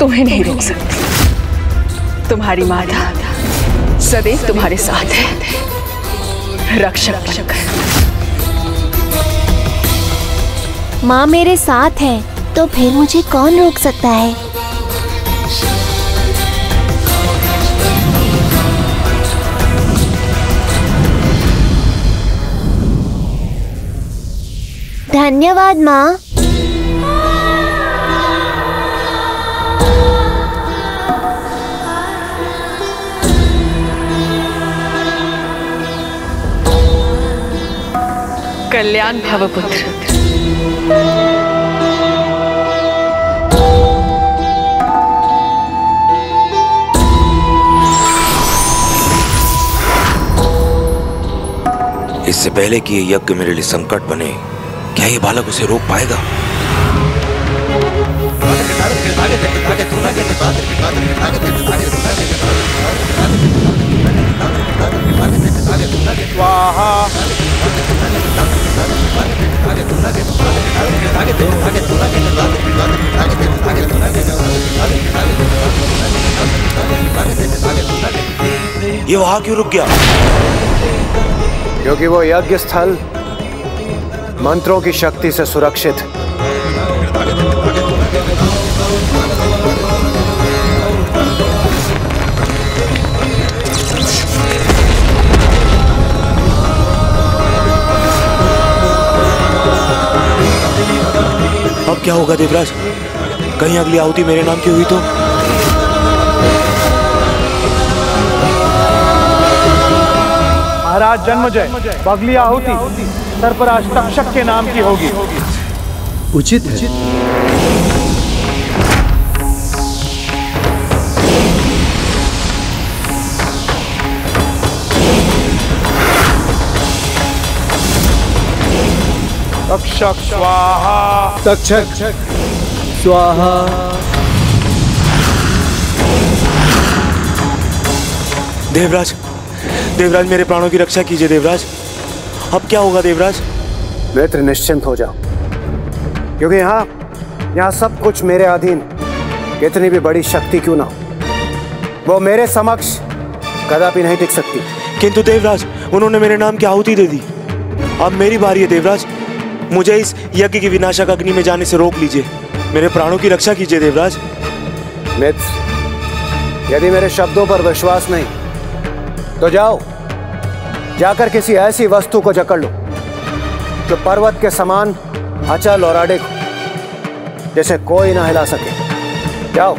तुम्हें नहीं रोक सकती। तुम्हारी माता सदैव तुम्हारे साथ है, रक्षक बनकर। माँ मेरे साथ है तो फिर मुझे कौन रोक सकता है? धन्यवाद माँ। कल्याण भव पुत्र। इससे पहले कि ये यज्ञ मेरे लिए संकट बने, क्या ये बालक उसे रोक पाएगा? ये वहां क्यों रुक गया? क्योंकि वो यज्ञ स्थल मंत्रों की शक्ति से सुरक्षित है। अब क्या होगा देवराज? कहीं अगली आहुति मेरे नाम की हुई तो? महाराज जन्मजय, अगली आहुति सर्पराज तक्षक के नाम की होगी। उचित है। तक्षक स्वाहा। तक्षक स्वाहा। देवराज, देवराज मेरे प्राणों की रक्षा कीजिए देवराज। अब क्या होगा देवराज? मित्र निश्चिंत हो जाओ, क्योंकि यहाँ सब कुछ मेरे अधीन। कितनी भी बड़ी शक्ति क्यों ना हो, वो मेरे समक्ष कदापि नहीं टिक सकती। किंतु देवराज, उन्होंने मेरे नाम की आहुति दे दी। अब मेरी बारी है देवराज। मुझे इस यज्ञ की विनाशक अग्नि में जाने से रोक लीजिए। मेरे प्राणों की रक्षा कीजिए देवराज। मित्र, यदि मेरे शब्दों पर विश्वास नहीं तो जाओ, जाकर किसी ऐसी वस्तु को जकड़ लो जो पर्वत के समान अचल और अडिग हो, जैसे कोई ना हिला सके। जाओ।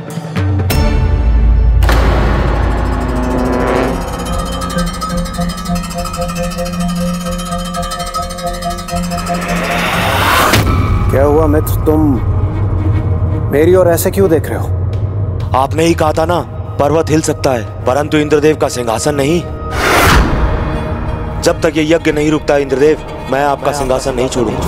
क्या हुआ मित्र, तुम मेरी ओर ऐसे क्यों देख रहे हो? आपने ही कहा था ना, पर्वत हिल सकता है परंतु इंद्रदेव का सिंहासन नहीं। जब तक ये यज्ञ नहीं रुकता इंद्रदेव, मैं आपका सिंहासन नहीं छोड़ूंगा।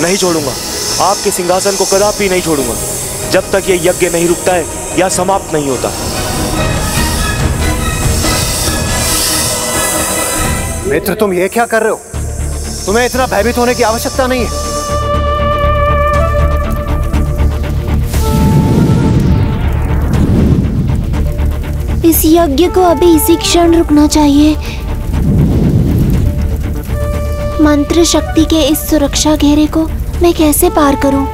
नहीं छोड़ूंगा, आपके सिंहासन को कदापि नहीं छोड़ूंगा जब तक ये यज्ञ नहीं रुकता है या समाप्त नहीं होता। मित्र, तुम ये क्या कर रहे हो? तुम्हें इतना भयभीत होने की आवश्यकता नहीं है। इस यज्ञ को अभी इसी क्षण रुकना चाहिए। मंत्र शक्ति के इस सुरक्षा घेरे को मैं कैसे पार करूं?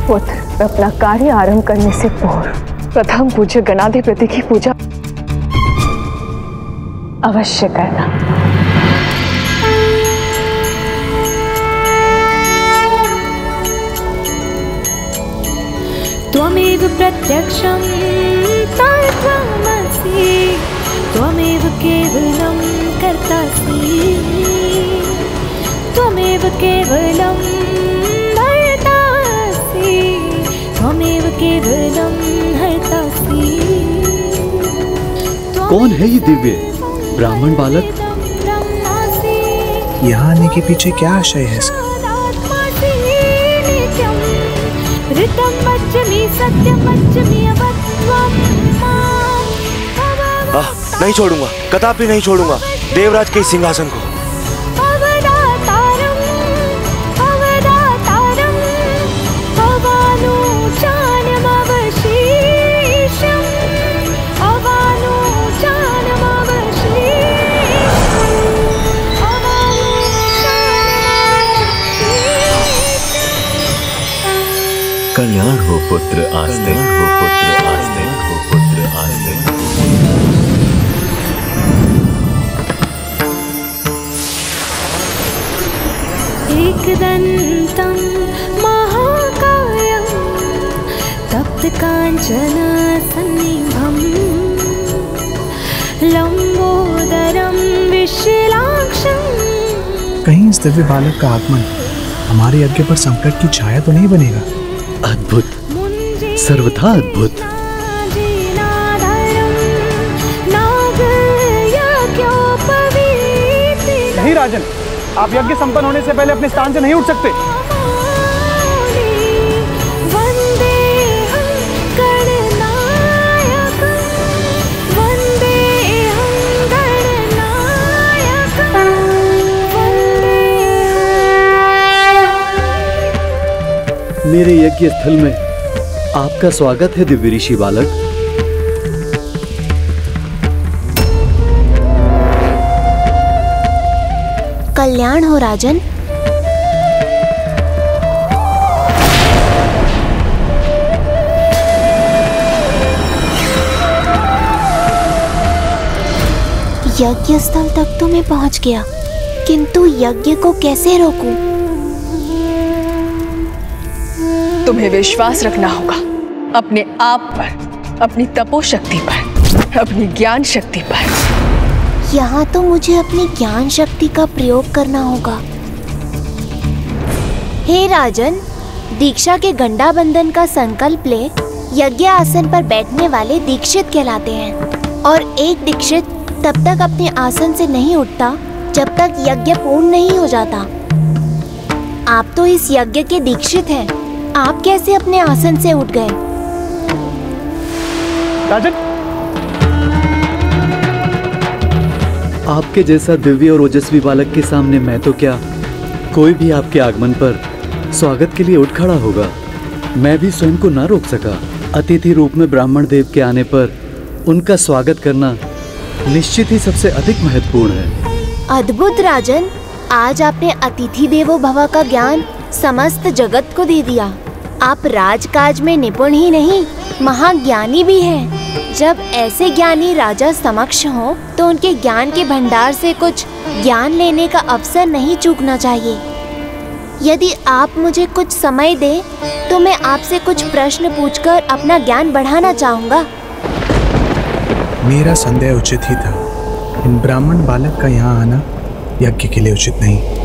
पुत्र, अपना कार्य आरंभ करने से पूर्व प्रथम पूज्य गणाधिपति की पूजा अवश्य करना। त्वमेव प्रत्यक्षं तत्त्वमसि, त्वमेव केवलं कर्तासि, त्वमेव केवलं भर्तासि, त्वमेव केवलं हर्तासि। कौन है ये दिव्य ब्राह्मण बालक? यहाँ आने के पीछे क्या आशय है इसका? नहीं छोड़ूंगा, कदापि नहीं छोड़ूंगा देवराज के इस सिंहासन को। कल्याण हो पुत्र आस्ते, हो पुत्र आस्ते, हो पुत्र आस्ते। एकदन्तं महाकायं तप्तकाञ्चन सन्निभं लंबोदरं विशालाक्षं। कहीं इस दिव्य बालक का आगमन हमारे यज्ञ पर संकट की छाया तो नहीं बनेगा? अद्भुत, सर्वथा अद्भुत। नहीं राजन, आप यज्ञ संपन्न होने से पहले अपने स्थान से नहीं उठ सकते। मेरे यज्ञ स्थल में आपका स्वागत है दिव्य ऋषि बालक। कल्याण हो राजन। यज्ञ स्थल तक तो मैं पहुंच गया, किंतु यज्ञ को कैसे रोकूं? तुम्हें विश्वास रखना होगा अपने आप पर, अपनी तपोशक्ति पर, अपनी ज्ञान शक्ति पर। यहाँ तो मुझे अपनी ज्ञान शक्ति का प्रयोग करना होगा। हे राजन, दीक्षा के गंडा बंधन का संकल्प ले यज्ञ आसन पर बैठने वाले दीक्षित कहलाते हैं, और एक दीक्षित तब तक अपने आसन से नहीं उठता जब तक यज्ञ पूर्ण नहीं हो जाता। आप तो इस यज्ञ के दीक्षित हैं, आप कैसे अपने आसन से उठ गए? राजन, आपके जैसा दिव्य और ओजस्वी बालक के सामने मैं तो क्या, कोई भी आपके आगमन पर स्वागत के लिए उठ खड़ा होगा। मैं भी स्वयं को ना रोक सका। अतिथि रूप में ब्राह्मण देव के आने पर उनका स्वागत करना निश्चित ही सबसे अधिक महत्वपूर्ण है। अद्भुत राजन, आज आपने अतिथि देवो भव का ज्ञान समस्त जगत को दे दिया। आप राजकाज में निपुण ही नहीं, महाज्ञानी भी हैं। जब ऐसे ज्ञानी राजा समक्ष हो तो उनके ज्ञान के भंडार से कुछ ज्ञान लेने का अवसर नहीं चूकना चाहिए। यदि आप मुझे कुछ समय दें तो मैं आपसे कुछ प्रश्न पूछकर अपना ज्ञान बढ़ाना चाहूँगा। मेरा संदेह उचित ही था। इन ब्राह्मण बालक का यहाँ आना यज्ञ के लिए उचित नहीं।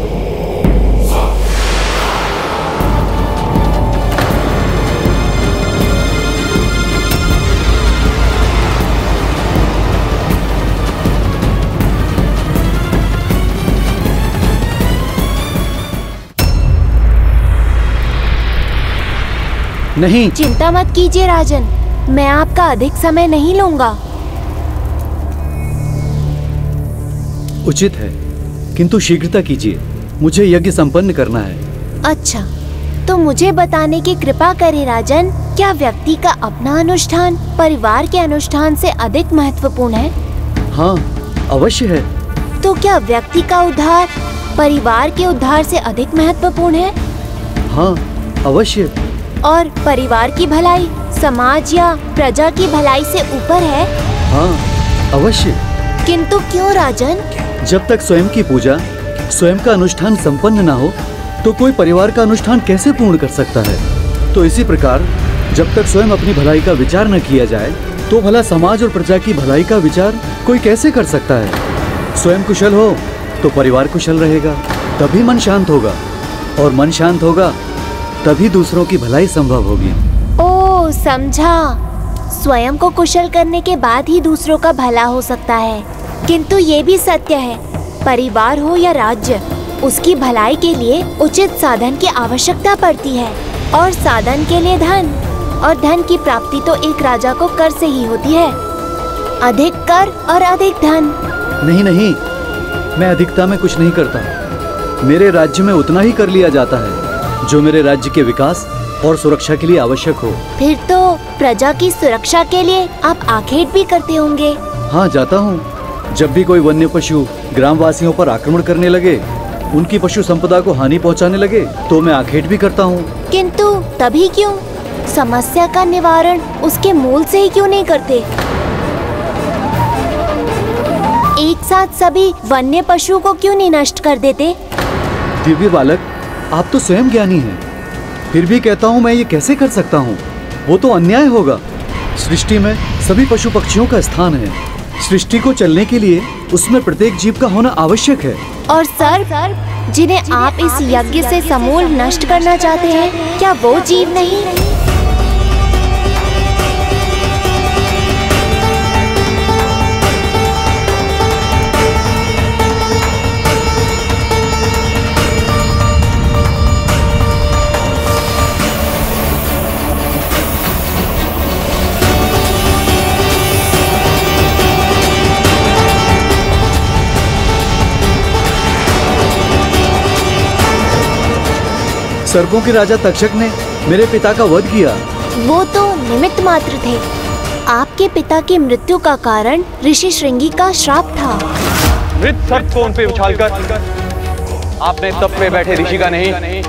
नहीं, चिंता मत कीजिए राजन, मैं आपका अधिक समय नहीं लूंगा। उचित है, किंतु शीघ्रता कीजिए, मुझे यज्ञ संपन्न करना है। अच्छा, तो मुझे बताने की कृपा करें राजन, क्या व्यक्ति का अपना अनुष्ठान परिवार के अनुष्ठान से अधिक महत्वपूर्ण है? हाँ, अवश्य है। तो क्या व्यक्ति का उद्धार परिवार के उद्धार से अधिक महत्वपूर्ण है? हाँ, अवश्य। और परिवार की भलाई समाज या प्रजा की भलाई से ऊपर है? हाँ, अवश्य। किंतु क्यों राजन? जब तक स्वयं की पूजा, स्वयं का अनुष्ठान संपन्न ना हो तो कोई परिवार का अनुष्ठान कैसे पूर्ण कर सकता है? तो इसी प्रकार जब तक स्वयं अपनी भलाई का विचार न किया जाए तो भला समाज और प्रजा की भलाई का विचार कोई कैसे कर सकता है? स्वयं कुशल हो तो परिवार कुशल रहेगा, तभी मन शांत होगा, और मन शांत होगा तभी दूसरों की भलाई संभव होगी। ओह, समझा। स्वयं को कुशल करने के बाद ही दूसरों का भला हो सकता है। किंतु ये भी सत्य है, परिवार हो या राज्य, उसकी भलाई के लिए उचित साधन की आवश्यकता पड़ती है, और साधन के लिए धन, और धन की प्राप्ति तो एक राजा को कर से ही होती है। अधिक कर और अधिक धन। नहीं नहीं, मैं अधिकता में कुछ नहीं करता। मेरे राज्य में उतना ही कर लिया जाता है जो मेरे राज्य के विकास और सुरक्षा के लिए आवश्यक हो। फिर तो प्रजा की सुरक्षा के लिए आप आखेट भी करते होंगे। हाँ, जाता हूँ। जब भी कोई वन्य पशु ग्रामवासियों पर आक्रमण करने लगे, उनकी पशु संपदा को हानि पहुँचाने लगे, तो मैं आखेट भी करता हूँ। किंतु तभी क्यों? समस्या का निवारण उसके मूल से ही क्यों नहीं करते? एक साथ सभी वन्य पशु को क्यों नहीं नष्ट कर देते? दिव्य बालक, आप तो स्वयं ज्ञानी हैं, फिर भी कहता हूँ मैं ये कैसे कर सकता हूँ? वो तो अन्याय होगा। सृष्टि में सभी पशु पक्षियों का स्थान है। सृष्टि को चलने के लिए उसमें प्रत्येक जीव का होना आवश्यक है। और सर्प जिन्हें आप इस यज्ञ से समूल नष्ट करना चाहते हैं, क्या वो जीव नहीं? सर्पों के राजा तक्षक ने मेरे पिता का वध किया। वो तो निमित्त मात्र थे। आपके पिता की मृत्यु का कारण ऋषि श्रृंगी का श्राप था। मृत सर्प को उन पे उछालकर आपने तप पे बैठे ऋषि का नहीं,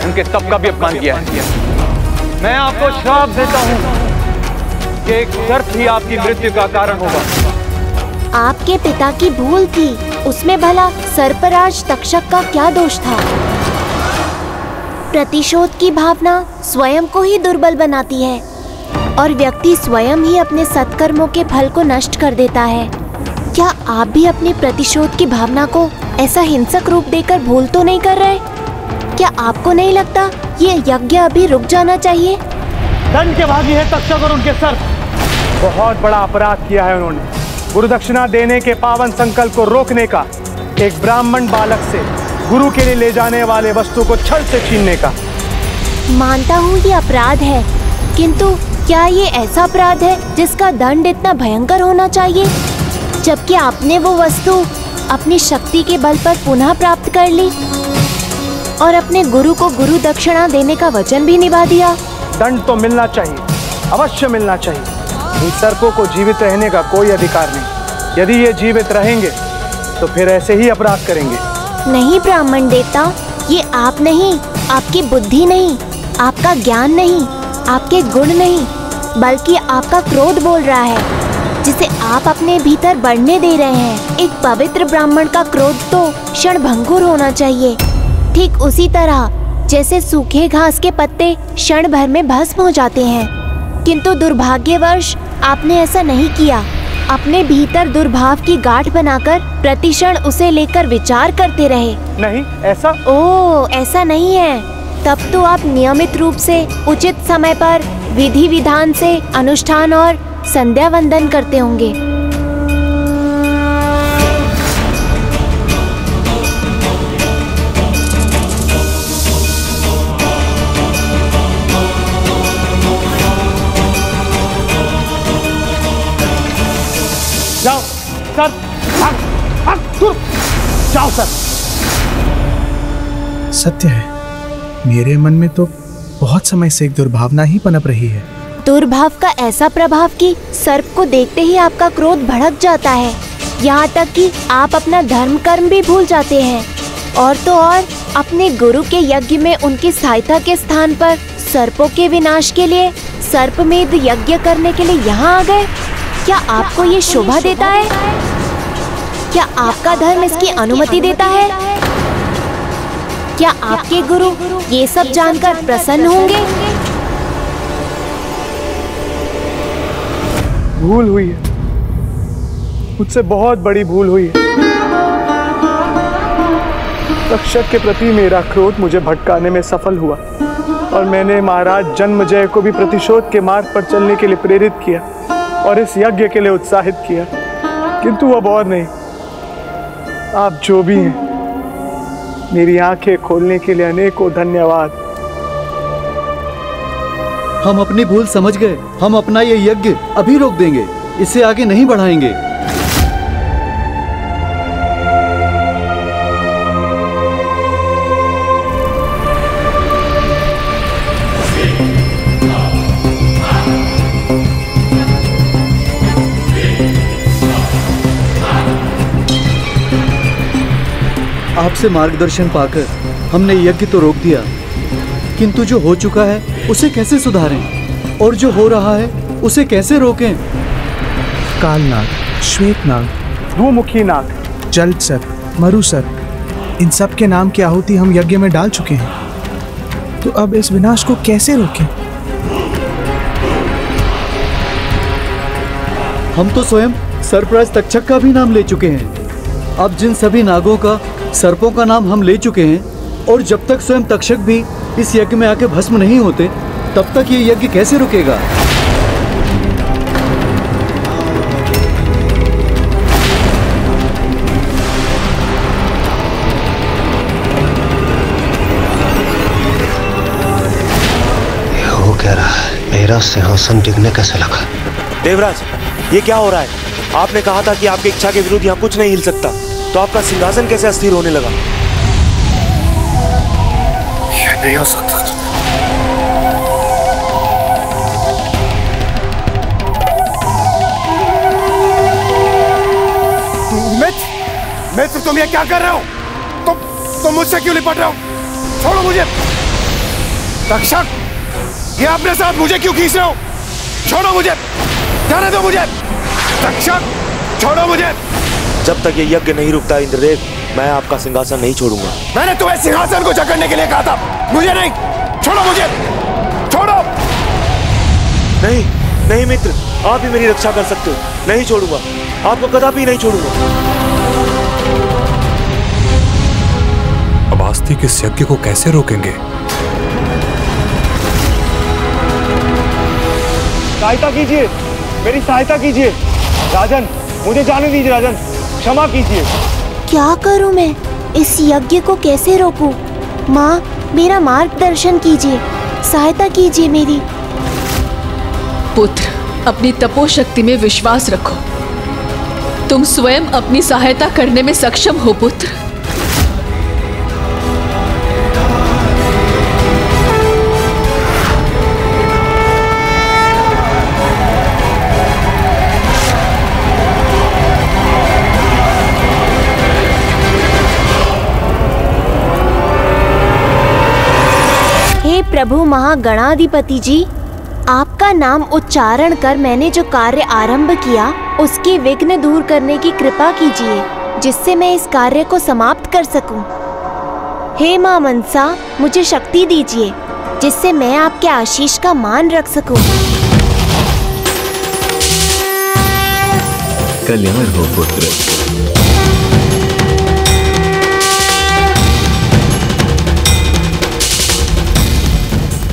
उनके तप का भी अपमान किया है। मैं आपको श्राप देता हूँ कि एक सर्प ही आपकी मृत्यु का कारण होगा। आपके पिता की भूल थी, उसमें भला सर्पराज तक्षक का क्या दोष था? प्रतिशोध की भावना स्वयं को ही दुर्बल बनाती है और व्यक्ति स्वयं ही अपने सत्कर्मों के फल को नष्ट कर देता है। क्या आप भी अपनी प्रतिशोध की भावना को ऐसा हिंसक रूप देकर भूल तो नहीं कर रहे? क्या आपको नहीं लगता ये यज्ञ अभी रुक जाना चाहिए? दंड के भागी है तक्षक और उनके सर्प। बहुत बड़ा अपराध किया है उन्होंने। गुरु दक्षिणा देने के पावन संकल्प को रोकने का, एक ब्राह्मण बालक से गुरु के लिए ले जाने वाले वस्तु को छल से छीनने का। मानता हूँ ये अपराध है, किंतु क्या ये ऐसा अपराध है जिसका दंड इतना भयंकर होना चाहिए? जबकि आपने वो वस्तु अपनी शक्ति के बल पर पुनः प्राप्त कर ली और अपने गुरु को गुरु दक्षिणा देने का वचन भी निभा दिया। दंड तो मिलना चाहिए, अवश्य मिलना चाहिए। इन सर्पों को जीवित रहने का कोई अधिकार नहीं। यदि ये जीवित रहेंगे तो फिर ऐसे ही अपराध करेंगे। नहीं ब्राह्मण देवता, ये आप नहीं, आपकी बुद्धि नहीं, आपका ज्ञान नहीं, आपके गुण नहीं, बल्कि आपका क्रोध बोल रहा है, जिसे आप अपने भीतर बढ़ने दे रहे हैं। एक पवित्र ब्राह्मण का क्रोध तो क्षण भंगुर होना चाहिए, ठीक उसी तरह जैसे सूखे घास के पत्ते क्षण भर में भस्म हो जाते हैं। किंतु दुर्भाग्यवश आपने ऐसा नहीं किया। अपने भीतर दुर्भाव की गांठ बनाकर प्रतिक्षण उसे लेकर विचार करते रहे। नहीं ऐसा? ओह, ऐसा नहीं है। तब तो आप नियमित रूप से उचित समय पर विधि विधान से अनुष्ठान और संध्या वंदन करते होंगे। जाओ सर, भाग, भाग, दूर जाओ सर। सत्य है, मेरे मन में तो बहुत समय से एक दुर्भावना ही पनप रही है। दुर्भाव का ऐसा प्रभाव कि सर्प को देखते ही आपका क्रोध भड़क जाता है, यहाँ तक कि आप अपना धर्म कर्म भी भूल जाते हैं। और तो और अपने गुरु के यज्ञ में उनकी सहायता के स्थान पर सर्पों के विनाश के लिए सर्पमेध यज्ञ करने के लिए यहाँ आ गए। क्या आपको ये शोभा देता है? क्या आपका धर्म इसकी अनुमति देता है? क्या आपके गुरु ये सब जानकर प्रसन्न होंगे? भूल हुई है, मुझसे बहुत बड़ी भूल हुई है। तक्षक के प्रति मेरा क्रोध मुझे भटकाने में सफल हुआ और मैंने महाराज जन्मजय को भी प्रतिशोध के मार्ग पर चलने के लिए प्रेरित किया और इस यज्ञ के लिए उत्साहित किया, किंतु अब और नहीं। आप जो भी हैं, मेरी आंखें खोलने के लिए अनेकों धन्यवाद। हम अपनी भूल समझ गए। हम अपना ये यज्ञ अभी रोक देंगे। इसे आगे नहीं बढ़ाएंगे। आपसे मार्गदर्शन पाकर हमने यज्ञ तो रोक दिया, किंतु जो हो चुका है उसे कैसे सुधारें और जो हो रहा है उसे कैसे रोकें? कालनाग, श्वेतनाग, धूमुखी नाग, जलसर, मरुसर, इन सब के नाम की आहुति हम यज्ञ में डाल चुके हैं। तो अब इस विनाश को कैसे रोकें? हम तो स्वयं सर्पराज तक्षक का भी नाम ले चुके हैं। अब जिन सभी नागों का, सर्पों का नाम हम ले चुके हैं, और जब तक स्वयं तक्षक भी इस यज्ञ में आके भस्म नहीं होते, तब तक ये यज्ञ कैसे रुकेगा? ये हो क्या रहा है? मेरा सिंहासन डिगने कैसे लगा? देवराज, ये क्या हो रहा है? आपने कहा था कि आपकी इच्छा के विरुद्ध यहाँ कुछ नहीं हिल सकता, तो आपका सिंहासन कैसे अस्थिर होने लगा? यह नहीं हो सकता। मित्र, तुम ये क्या कर रहे हो? तुम मुझसे क्यों लिपट रहे हो? छोड़ो मुझे। तक्षक, ये अपने साथ मुझे क्यों खींच रहे हो? छोड़ो मुझे, जाने दो मुझे। तक्षक, छोड़ो मुझे। जब तक ये यज्ञ नहीं रुकता इंद्रदेव, मैं आपका सिंहासन नहीं छोड़ूंगा। मैंने तुम्हें सिंहासन को जकड़ने के लिए कहा था, मुझे नहीं। छोड़ो मुझे, छोड़ो। नहीं नहीं मित्र, आप ही मेरी रक्षा कर सकते हो। नहीं छोड़ूंगा, आपको कदापि नहीं छोड़ूंगा। अब आस्तिक इस यज्ञ को कैसे रोकेंगे? सहायता कीजिए, मेरी सहायता कीजिए। राजन, मुझे जाने दीजिए। राजन, क्षमा कीजिए। क्या करूं मैं? इस यज्ञ को कैसे रोकूं? माँ, मेरा मार्गदर्शन कीजिए, सहायता कीजिए मेरी। पुत्र, अपनी तपोशक्ति में विश्वास रखो। तुम स्वयं अपनी सहायता करने में सक्षम हो पुत्र। हे प्रभु महागणाधिपति जी, आपका नाम उच्चारण कर मैंने जो कार्य आरंभ किया उसके विघ्न दूर करने की कृपा कीजिए, जिससे मैं इस कार्य को समाप्त कर सकूं। हे मां मनसा, मुझे शक्ति दीजिए जिससे मैं आपके आशीष का मान रख सकूं। कल्याण हो पुत्र।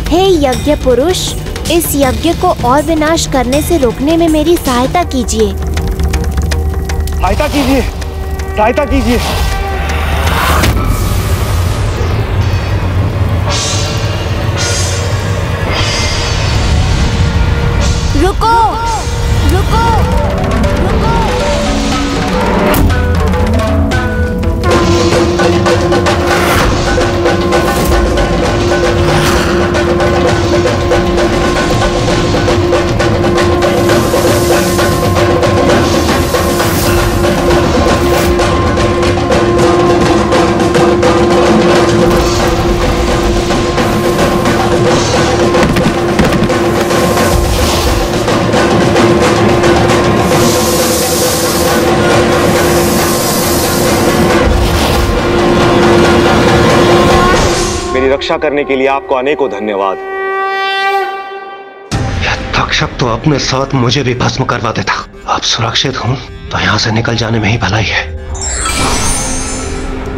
हे यज्ञ पुरुष, इस यज्ञ को और विनाश करने से रोकने में मेरी सहायता कीजिए। सहायता कीजिए, सहायता कीजिए। रुको, रुको, रुको। रक्षा करने के लिए आपको अनेकों धन्यवाद। यह तक्षक तो अपने साथ मुझे भी भस्म करवा देता। अब सुरक्षित हूं तो यहां से निकल जाने में ही भलाई है।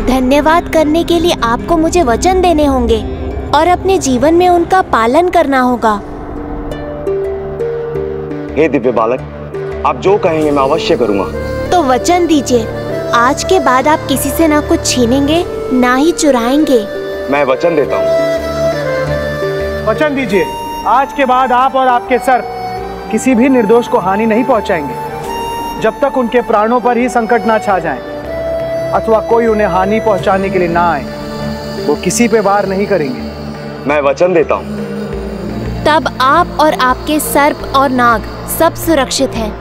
धन्यवाद करने के लिए आपको मुझे वचन देने होंगे और अपने जीवन में उनका पालन करना होगा। हे दिव्य बालक, आप जो कहेंगे मैं अवश्य करूंगा। तो वचन दीजिए, आज के बाद आप किसी से ना कुछ छीनेंगे ना ही चुराएंगे। मैं वचन देता हूँ। वचन दीजिए, आज के बाद आप और आपके सर्प किसी भी निर्दोष को हानि नहीं पहुंचाएंगे जब तक उनके प्राणों पर ही संकट ना छा जाए अथवा कोई उन्हें हानि पहुंचाने के लिए ना आए। वो किसी पे वार नहीं करेंगे। मैं वचन देता हूँ। तब आप और आपके सर्प और नाग सब सुरक्षित हैं।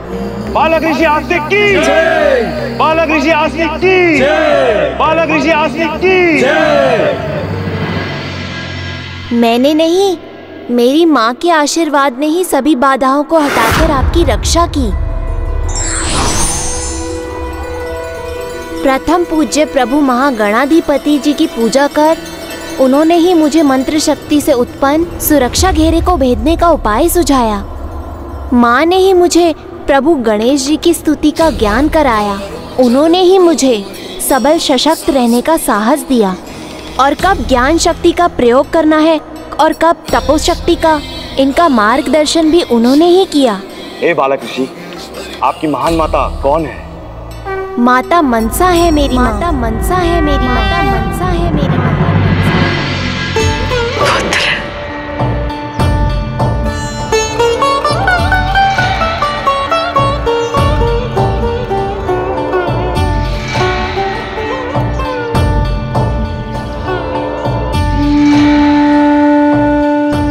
बालक ऋषि आस्तिक की जय! बालक ऋषि आस्तिक की जय! बालक ऋषि आस्तिक की जय! मैंने नहीं, मेरी माँ के आशीर्वाद ने ही सभी बाधाओं को हटाकर आपकी रक्षा की। प्रथम पूज्य प्रभु महागणाधिपति जी की पूजा कर उन्होंने ही मुझे मंत्र शक्ति से उत्पन्न सुरक्षा घेरे को भेदने का उपाय सुझाया। माँ ने ही मुझे प्रभु गणेश जी की स्तुति का ज्ञान कराया। उन्होंने ही मुझे सबल सशक्त रहने का साहस दिया और कब ज्ञान शक्ति का प्रयोग करना है और कब तपोशक्ति का, इनका मार्गदर्शन भी उन्होंने ही किया। ए बालक ऋषि, आपकी महान माता कौन है? माता मनसा है मेरी माता मनसा है मेरी माता मनसा है मेरी माता।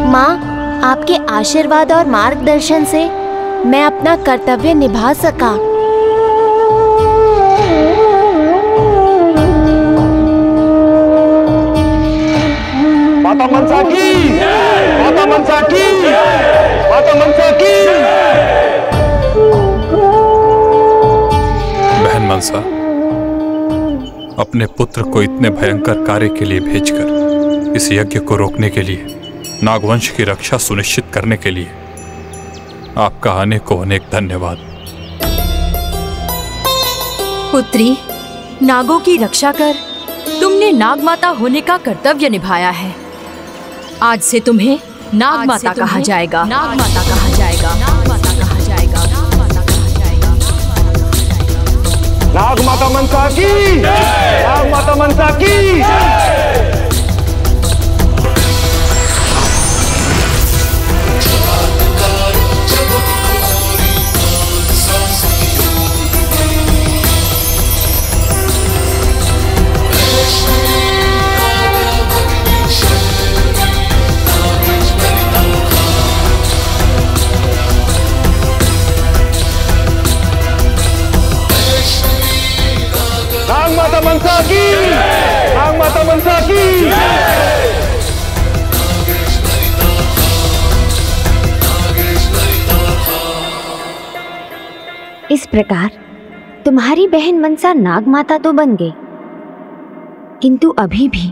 माँ, आपके आशीर्वाद और मार्गदर्शन से मैं अपना कर्तव्य निभा सका। माता मनसा की, माता मनसा की, माता मनसा की। बहन मनसा, अपने पुत्र को इतने भयंकर कार्य के लिए भेजकर इस यज्ञ को रोकने के लिए, नागवंश की रक्षा सुनिश्चित करने के लिए आपका अनेकों अनेक धन्यवाद। पुत्री, नागों की रक्षा कर तुमने नागमाता होने का कर्तव्य निभाया है। आज से तुम्हें नागमाता कहा जाएगा। नागमाता कहा जाएगा। नागमाता कहा जाएगा। नागमाता कहा जाएगा। नागमाता मनसा की, नागमाता मनसा की। नागमाता मनसा की, नागमाता मनसा की। इस प्रकार तुम्हारी बहन मनसा नागमाता तो बन गई, किंतु अभी भी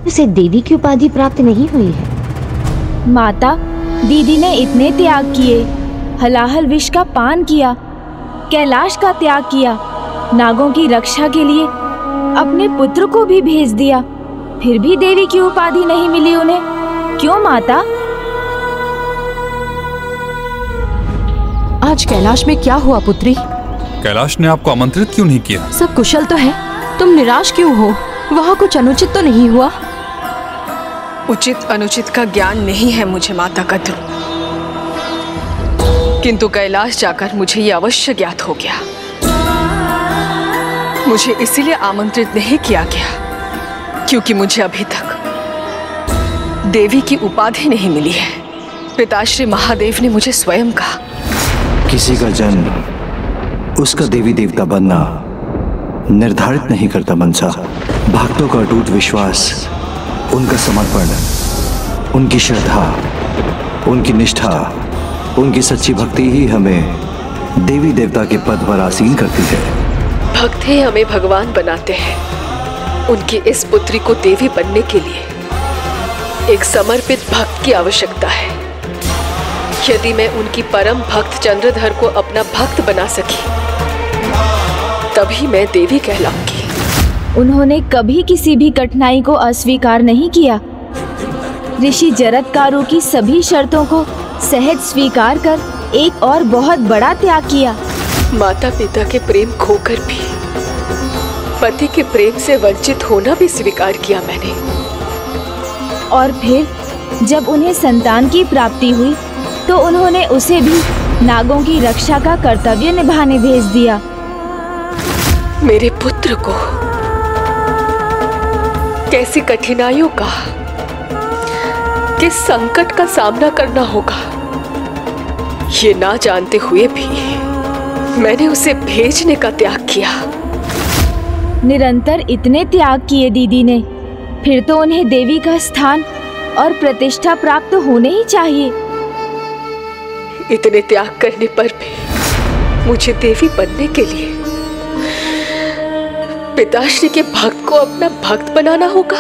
उसे देवी की उपाधि प्राप्त नहीं हुई है। माता, दीदी ने इतने त्याग किए, हलाहल विष का पान किया, कैलाश का त्याग किया, नागों की रक्षा के लिए अपने पुत्र को भी भेज दिया, फिर भी देवी की उपाधि नहीं मिली उन्हें। क्यों माता? आज कैलाश में क्या हुआ पुत्री? कैलाश ने आपको आमंत्रित क्यों नहीं किया? सब कुशल तो है, तुम निराश क्यों हो? वहाँ कुछ अनुचित तो नहीं हुआ? उचित अनुचित का ज्ञान नहीं है मुझे माता का ध्रुव, किंतु कैलाश जाकर मुझे ये अवश्य ज्ञात हो गया। मुझे इसीलिए आमंत्रित नहीं किया गया क्योंकि मुझे अभी तक देवी की उपाधि नहीं मिली है। पिताश्री महादेव ने मुझे स्वयं कहा, किसी का जन्म उसका देवी देवता बनना निर्धारित नहीं करता मनसा। भक्तों का अटूट विश्वास, उनका समर्पण, उनकी श्रद्धा, उनकी निष्ठा, उनकी सच्ची भक्ति ही हमें देवी देवता के पद पर आसीन करती है। भक्त ही हमें भगवान बनाते हैं। उनकी इस पुत्री को देवी बनने के लिए एक समर्पित भक्त की आवश्यकता है। यदि मैं उनकी परम भक्त चंद्रधर को अपना भक्त बना सकी, तभी मैं देवी कहलाऊंगी। उन्होंने कभी किसी भी कठिनाई को अस्वीकार नहीं किया। ऋषि जरत्कारु की सभी शर्तों को सहज स्वीकार कर एक और बहुत बड़ा त्याग किया। माता पिता के प्रेम खोकर भी पति के प्रेम से वंचित होना भी स्वीकार किया मैंने। और फिर जब उन्हें संतान की प्राप्ति हुई तो उन्होंने उसे भी नागों की रक्षा का कर्तव्य निभाने भेज दिया। मेरे पुत्र को कैसी कठिनाइयों का, किस संकट का सामना करना होगा, ये ना जानते हुए भी मैंने उसे भेजने का त्याग किया। निरंतर इतने त्याग किए दीदी ने, फिर तो उन्हें देवी का स्थान और प्रतिष्ठा प्राप्त होने ही चाहिए। इतने त्याग करने पर भी मुझे देवी बनने के लिए पिताश्री के भक्त को अपना भक्त बनाना होगा।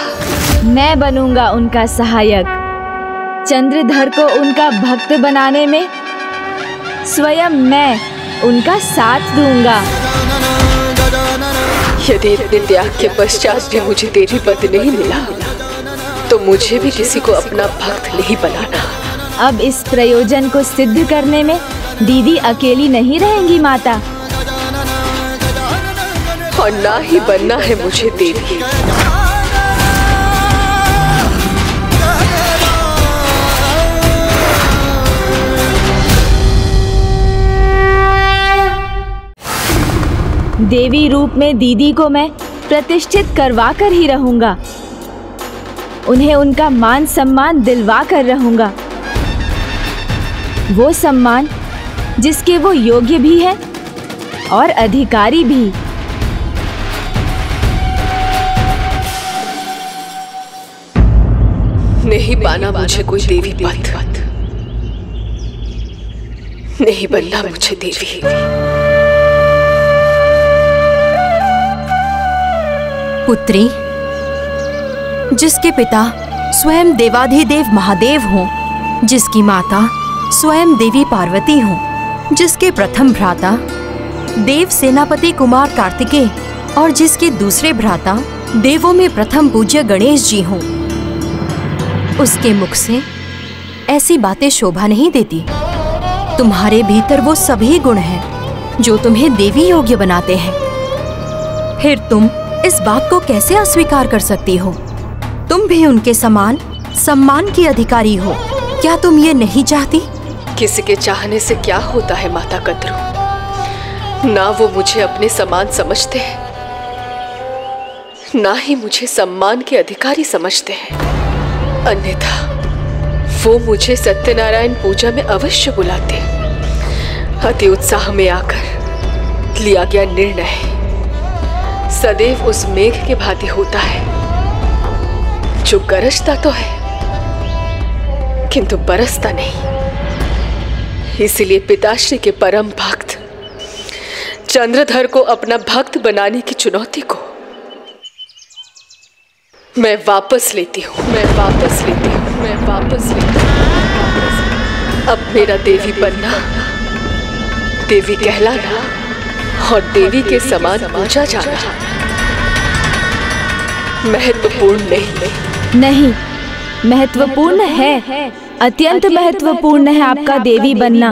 मैं बनूंगा उनका सहायक। चंद्रधर को उनका भक्त बनाने में स्वयं मैं उनका साथ दूंगा। यदि इतने त्याग के पश्चात भी मुझे देवी पद नहीं मिला तो मुझे भी किसी को अपना भक्त नहीं बनाना। अब इस प्रयोजन को सिद्ध करने में दीदी अकेली नहीं रहेंगी माता। और ना ही बनना है मुझे देवी। देवी रूप में दीदी को मैं प्रतिष्ठित करवा कर ही रहूंगा। उन्हें उनका मान सम्मान दिलवा कर रहूंगा, वो सम्मान जिसके वो योग्य भी है और अधिकारी भी। नहीं पाना मुझे कोई देवी पद, नहीं बनना मुझे देवी। पुत्री, जिसके पिता स्वयं देवाधिदेव महादेव हों, जिसकी माता स्वयं देवी पार्वती हों, जिसके प्रथम भ्राता देव सेनापति कुमार कार्तिकेय और जिसके दूसरे भ्राता देवों में प्रथम पूज्य गणेश जी हों, उसके मुख से ऐसी बातें शोभा नहीं देती। तुम्हारे भीतर वो सभी गुण हैं जो तुम्हें देवी योग्य बनाते हैं। फिर तुम इस बात को कैसे अस्वीकार कर सकती हो? तुम भी उनके समान सम्मान की अधिकारी हो। क्या तुम ये नहीं चाहती? किसी के चाहने से क्या होता है माता कद्रू? ना वो मुझे अपने समान समझते हैं, ना ही मुझे सम्मान के अधिकारी समझते हैं। अन्यथा वो मुझे सत्यनारायण पूजा में अवश्य बुलाते। अति उत्साह में आकर लिया गया निर्णय सदैव उस मेघ के भांति होता है जो गरजता तो है किंतु बरसता नहीं। इसलिए पिताश्री के परम भक्त चंद्रधर को अपना भक्त बनाने की चुनौती को मैं वापस लेती हूँ। मैं वापस लेती हूँ। अब मेरा देवी बनना, देवी कहलाना और देवी के समान पूजा जाना महत्वपूर्ण नहीं, महत्वपूर्ण है, अत्यंत महत्वपूर्ण है आपका देवी बनना।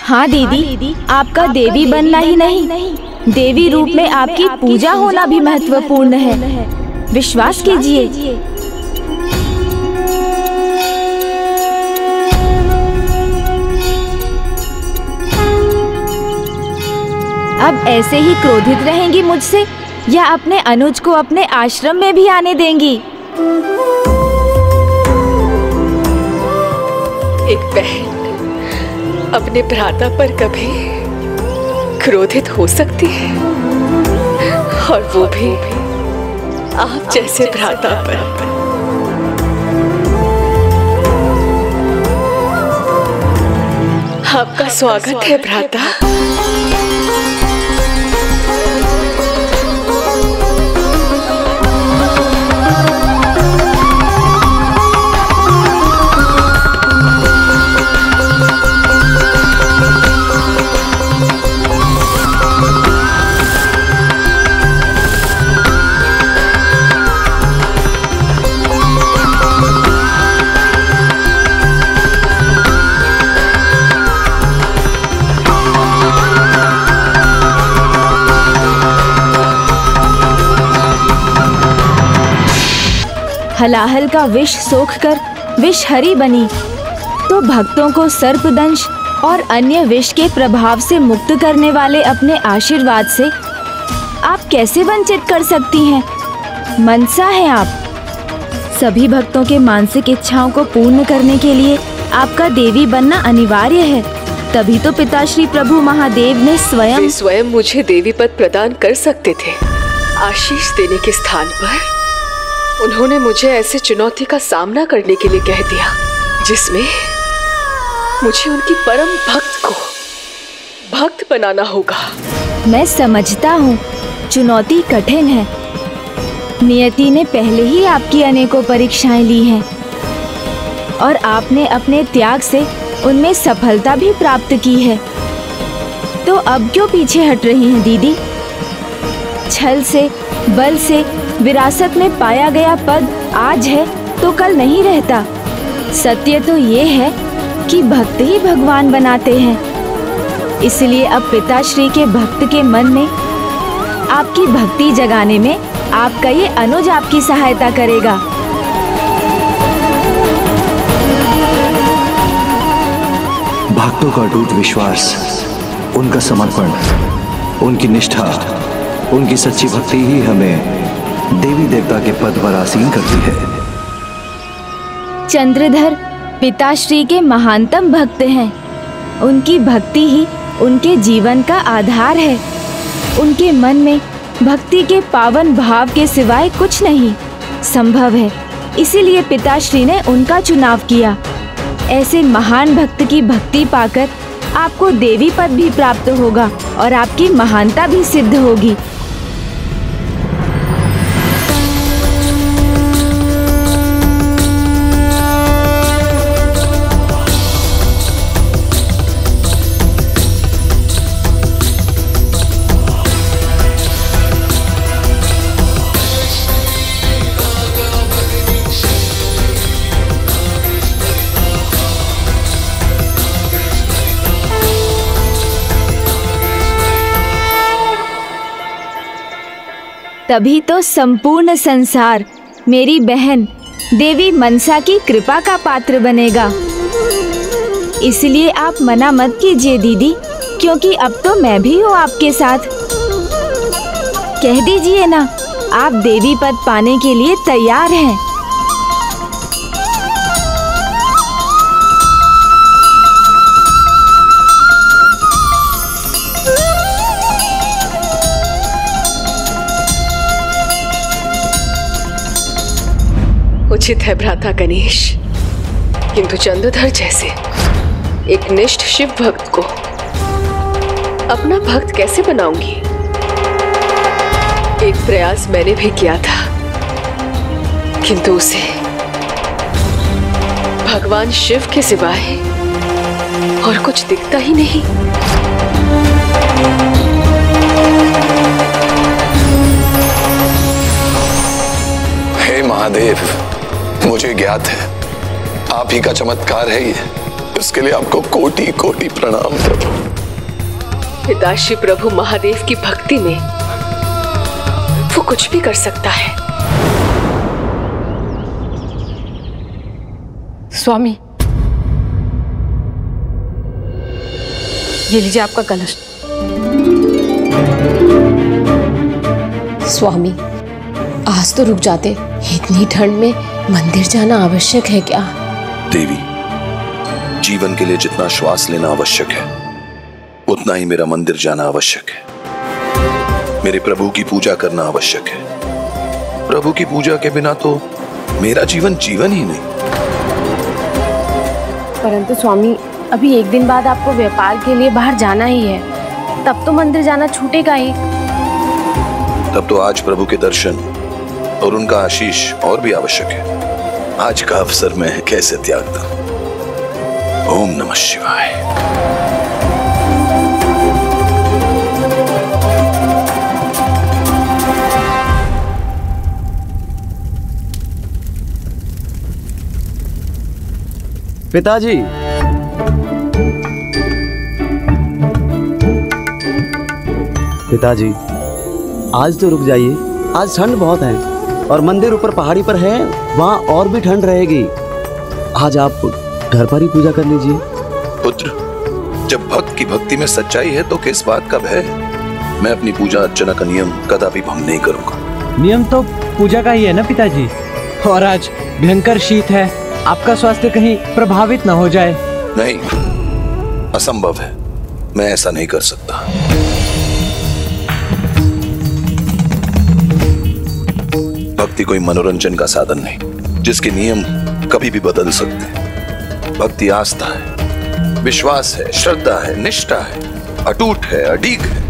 हाँ दीदी, आपका देवी बनना ही नहीं, देवी रूप में आपकी पूजा होना भी महत्वपूर्ण है। विश्वास कीजिए। अब ऐसे ही क्रोधित रहेंगी मुझसे या अपने अनुज को अपने आश्रम में भी आने देंगी? एक बहन अपने भ्राता पर कभी क्रोधित हो सकती है, और वो भी आप जैसे भ्राता पर। आपका स्वागत है भ्राता। हलाहल का विष सोखकर विषहरी बनी, तो भक्तों को सर्पदंश और अन्य विष के प्रभाव से मुक्त करने वाले अपने आशीर्वाद से आप कैसे वंचित कर सकती हैं? मनसा है आप। सभी भक्तों के मानसिक इच्छाओं को पूर्ण करने के लिए आपका देवी बनना अनिवार्य है। तभी तो पिताश्री प्रभु महादेव ने स्वयं मुझे देवी पद प्रदान कर सकते थे। आशीष देने के स्थान पर उन्होंने मुझे ऐसे चुनौती का सामना करने के लिए कह दिया जिसमें मुझे उनकी परम भक्त को भक्त बनाना होगा। मैं समझता हूँ चुनौती कठिन है। नियति ने पहले ही आपकी अनेकों परीक्षाएं ली हैं और आपने अपने त्याग से उनमें सफलता भी प्राप्त की है। तो अब क्यों पीछे हट रही हैं दीदी? छल से, बल से विरासत में पाया गया पद आज है तो कल नहीं रहता। सत्य तो ये है कि भक्त ही भगवान बनाते हैं। इसलिए अब पिताश्री के भक्त के मन में आपकी भक्ति जगाने में आपका ये अनुज आपकी सहायता करेगा। भक्तों का अटूट विश्वास, उनका समर्पण, उनकी निष्ठा, उनकी सच्ची भक्ति ही हमें देवी देवता के पद पर आसीन करती है। चंद्रधर पिताश्री के महानतम भक्त हैं। उनकी भक्ति ही उनके जीवन का आधार है। उनके मन में भक्ति के पावन भाव के सिवाय कुछ नहीं संभव है। इसीलिए पिताश्री ने उनका चुनाव किया। ऐसे महान भक्त की भक्ति पाकर आपको देवी पद भी प्राप्त होगा और आपकी महानता भी सिद्ध होगी। तभी तो संपूर्ण संसार मेरी बहन देवी मनसा की कृपा का पात्र बनेगा। इसलिए आप मना मत कीजिए दीदी, क्योंकि अब तो मैं भी हूँ आपके साथ। कह दीजिए ना, आप देवी पद पाने के लिए तैयार हैं। उचित है भ्राता गणेश, किंतु चंद्रधर जैसे एक निष्ठ शिव भक्त को अपना भक्त कैसे बनाऊंगी? एक प्रयास मैंने भी किया था, किंतु उसे भगवान शिव के सिवाय और कुछ दिखता ही नहीं। हे महादेव, मुझे ज्ञात है आप ही का चमत्कार है ये। इसके लिए आपको कोटि कोटि प्रणाम प्रभु। पिताश्री प्रभु महादेव की भक्ति में वो कुछ भी कर सकता है। स्वामी, ये लीजिए आपका कलश। स्वामी, आज तो रुक जाते। इतनी ठंड में मंदिर जाना आवश्यक है क्या? देवी, जीवन के लिए जितना श्वास लेना आवश्यक है उतना ही मेरा मंदिर जाना आवश्यक है। मेरे प्रभु की पूजा करना आवश्यक है। प्रभु की पूजा के बिना तो मेरा जीवन जीवन ही नहीं। परंतु स्वामी, अभी एक दिन बाद आपको व्यापार के लिए बाहर जाना ही है, तब तो मंदिर जाना छूटेगा ही। तब तो आज प्रभु के दर्शन और उनका आशीष और भी आवश्यक है। आज का अवसर मैं कैसे त्याग दूं? ओम नमः शिवाय। पिताजी, पिताजी, आज तो रुक जाइए। आज ठंड बहुत है। और मंदिर ऊपर पहाड़ी पर है, वहाँ और भी ठंड रहेगी। आज आप घर पर ही पूजा कर लीजिए। पुत्र, जब भक्त की भक्ति में सच्चाई है तो किस बात का भय? मैं अपनी पूजा अर्चना का नियम कदापि भंग नहीं करूंगा। नियम तो पूजा का ही है ना पिताजी। और आज भयंकर शीत है, आपका स्वास्थ्य कहीं प्रभावित न हो जाए। नहीं, असंभव है, मैं ऐसा नहीं कर सकता। भक्ति कोई मनोरंजन का साधन नहीं जिसके नियम कभी भी बदल सकते हैं। भक्ति आस्था है, विश्वास है, श्रद्धा है, निष्ठा है, अटूट है, अडीग है।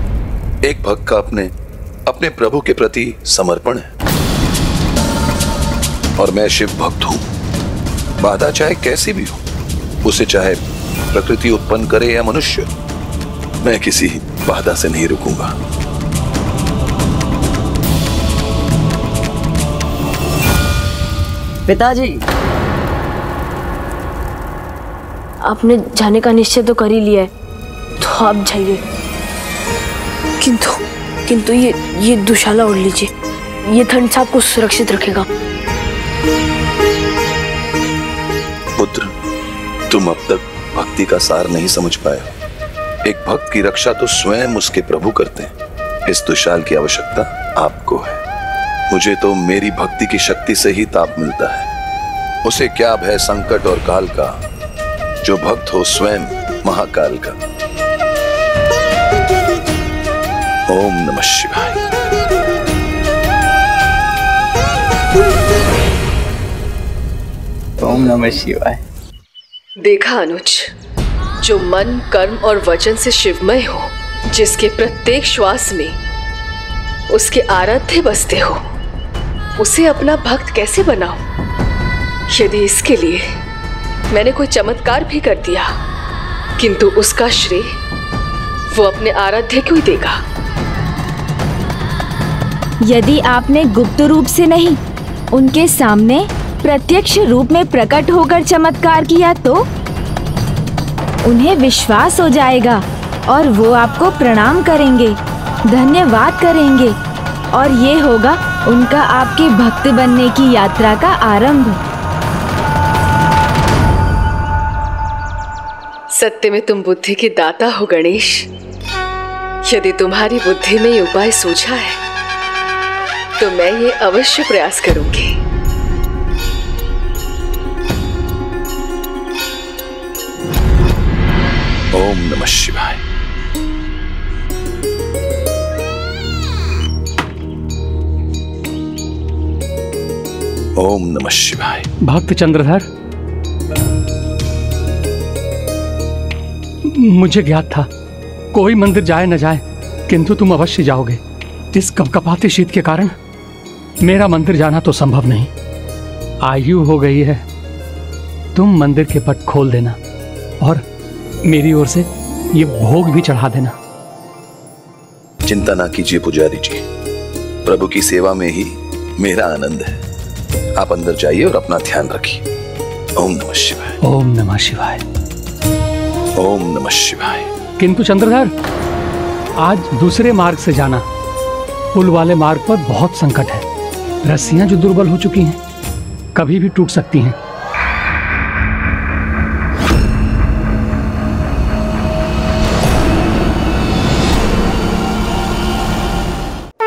एक भक्त का अपने प्रभु के प्रति समर्पण है। और मैं शिव भक्त हूं। बाधा चाहे कैसी भी हो, उसे चाहे प्रकृति उत्पन्न करे या मनुष्य, मैं किसी बाधा से नहीं रुकूंगा। पिताजी, आपने जाने का निश्चय तो कर ही लिया है, तो आप जाइए। किंतु ये दुशाला ओढ़ लीजिए, ये ठंड से आपको सुरक्षित रखेगा। पुत्र, तुम अब तक भक्ति का सार नहीं समझ पाए। एक भक्त की रक्षा तो स्वयं उसके प्रभु करते हैं। इस दुशाल की आवश्यकता आपको है। मुझे तो मेरी भक्ति की शक्ति से ही ताप मिलता है। उसे क्या भय संकट और काल का, जो भक्त हो स्वयं महाकाल का। ओम नमः शिवाय। ओम नमः शिवाय। देखा अनुज, जो मन, कर्म और वचन से शिवमय हो, जिसके प्रत्येक श्वास में उसके आराध्य बसते हो, उसे अपना भक्त कैसे बनाऊं? यदि इसके लिए मैंने कोई चमत्कार भी कर दिया, किंतु उसका श्रेय वो अपने आराध्य को ही देगा। यदि आपने गुप्त रूप से नहीं, उनके सामने प्रत्यक्ष रूप में प्रकट होकर चमत्कार किया तो उन्हें विश्वास हो जाएगा और वो आपको प्रणाम करेंगे, धन्यवाद करेंगे, और ये होगा उनका आपके भक्त बनने की यात्रा का आरंभ। सत्य में तुम बुद्धि के दाता हो गणेश। यदि तुम्हारी बुद्धि में ये उपाय सूझा है तो मैं ये अवश्य प्रयास करूंगी। ओम नमः शिवाय। ओम नमः शिवाय। भक्त चंद्रधर, मुझे ज्ञात था कोई मंदिर जाए न जाए, किंतु तुम अवश्य जाओगे। इस कपकपाते शीत के कारण मेरा मंदिर जाना तो संभव नहीं। आयु हो गई है, तुम मंदिर के पट खोल देना और मेरी ओर से ये भोग भी चढ़ा देना। चिंता ना कीजिए पुजारी जी, प्रभु की सेवा में ही मेरा आनंद है। आप अंदर जाइए और अपना ध्यान रखिए। ओम नमः शिवाय। ओम नमः शिवाय। ओम नमः शिवाय। किंतु चंद्रधर, आज दूसरे मार्ग से जाना। पुल वाले मार्ग पर बहुत संकट है। रस्सियां जो दुर्बल हो चुकी हैं, कभी भी टूट सकती हैं।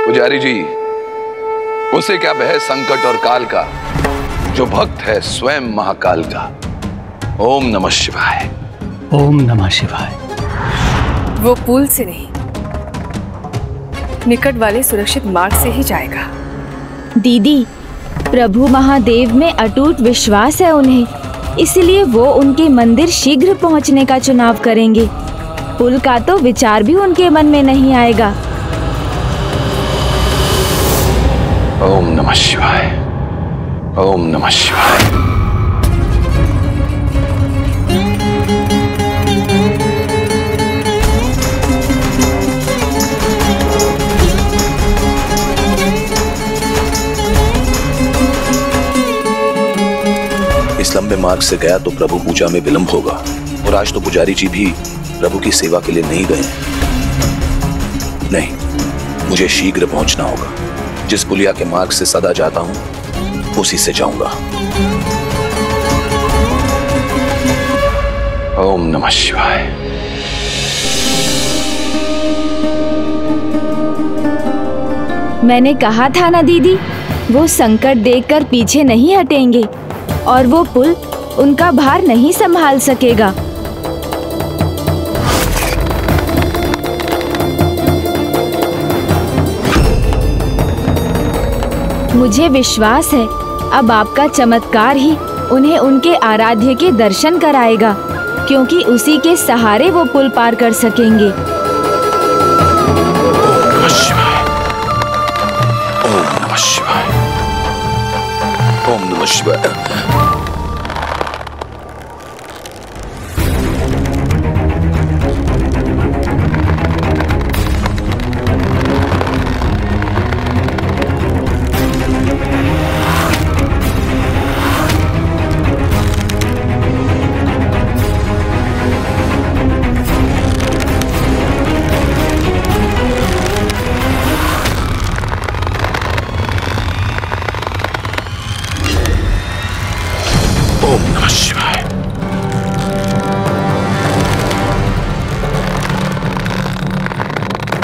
पुजारी जी, उसे क्या भय संकट और काल का, जो भक्त है स्वयं महाकाल का। ओम नमः शिवाय। ओम नमः शिवाय। वो पुल से नहीं, निकट वाले सुरक्षित मार्ग से ही जाएगा। दीदी, प्रभु महादेव में अटूट विश्वास है उन्हें, इसलिए वो उनके मंदिर शीघ्र पहुंचने का चुनाव करेंगे। पुल का तो विचार भी उनके मन में नहीं आएगा। ओम नमः शिवाय। ओम नमः शिवाय। इस लंबे मार्ग से गया तो प्रभु पूजा में विलंब होगा, और आज तो पुजारी जी भी प्रभु की सेवा के लिए नहीं गए। नहीं, मुझे शीघ्र पहुंचना होगा। जिस पुलिया के मार्ग से सदा जाता हूं उसी से जाऊंगा। ओम नमः शिवाय। मैंने कहा था ना दीदी, वो संकट देखकर पीछे नहीं हटेंगे और वो पुल उनका भार नहीं संभाल सकेगा। मुझे विश्वास है अब आपका चमत्कार ही उन्हें उनके आराध्य के दर्शन कराएगा, क्योंकि उसी के सहारे वो पुल पार कर सकेंगे।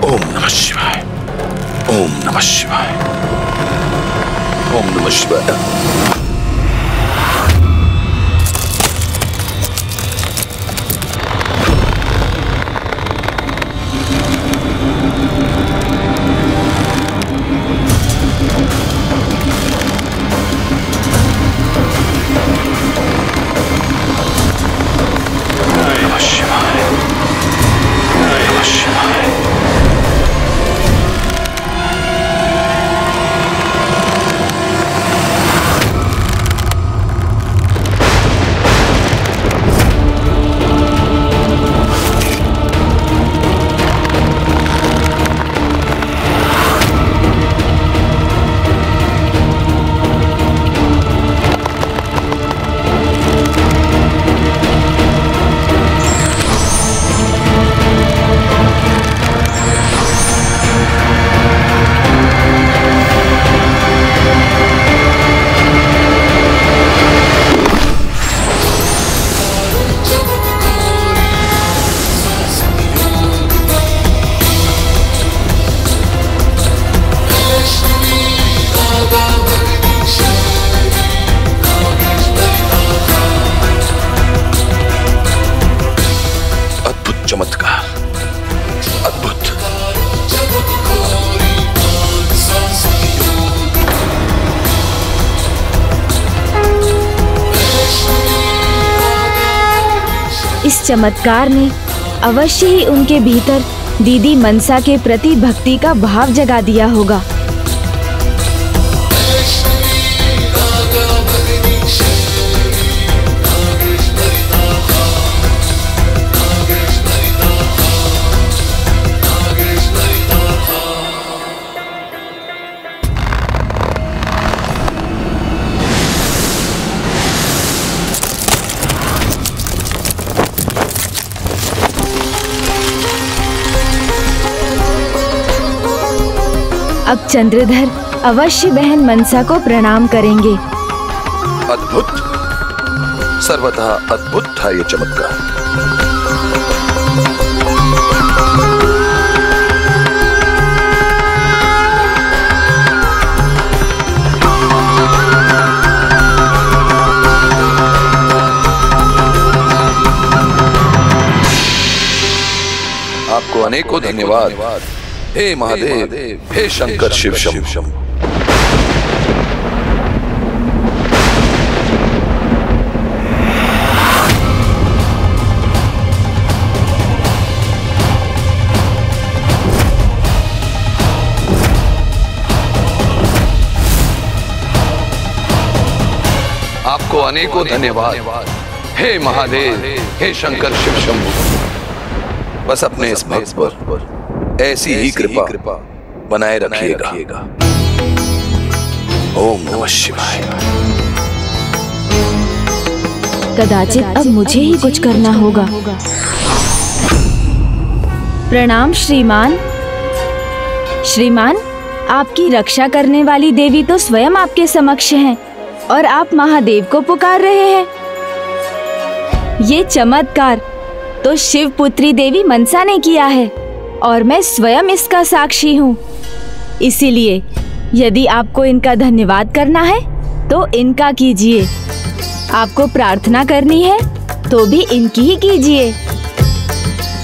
ओम नमः शिवाय। ओम नमः शिवाय। इस चमत्कार ने अवश्य ही उनके भीतर दीदी मनसा के प्रति भक्ति का भाव जगा दिया होगा। अब चंद्रधर अवश्य बहन मनसा को प्रणाम करेंगे। अद्भुत, सर्वथा अद्भुत था ये चमत्कार। आपको अनेकों धन्यवाद। हे महादेव, हे शंकर शिव शंभु। आपको अनेकों धन्यवाद। हे महादेव, हे शंकर शिव शंभु। बस अपने इस भक्त पर ऐसी ही कृपा बनाए रखिएगा। ओम नमः शिवाय। कदाचित अब मुझे ही कुछ करना होगा। प्रणाम श्रीमान। श्रीमान, आपकी रक्षा करने वाली देवी तो स्वयं आपके समक्ष हैं और आप महादेव को पुकार रहे हैं। ये चमत्कार तो शिव पुत्री देवी मनसा ने किया है और मैं स्वयं इसका साक्षी हूँ। इसीलिए यदि आपको इनका धन्यवाद करना है तो इनका कीजिए, आपको प्रार्थना करनी है तो भी इनकी ही कीजिए।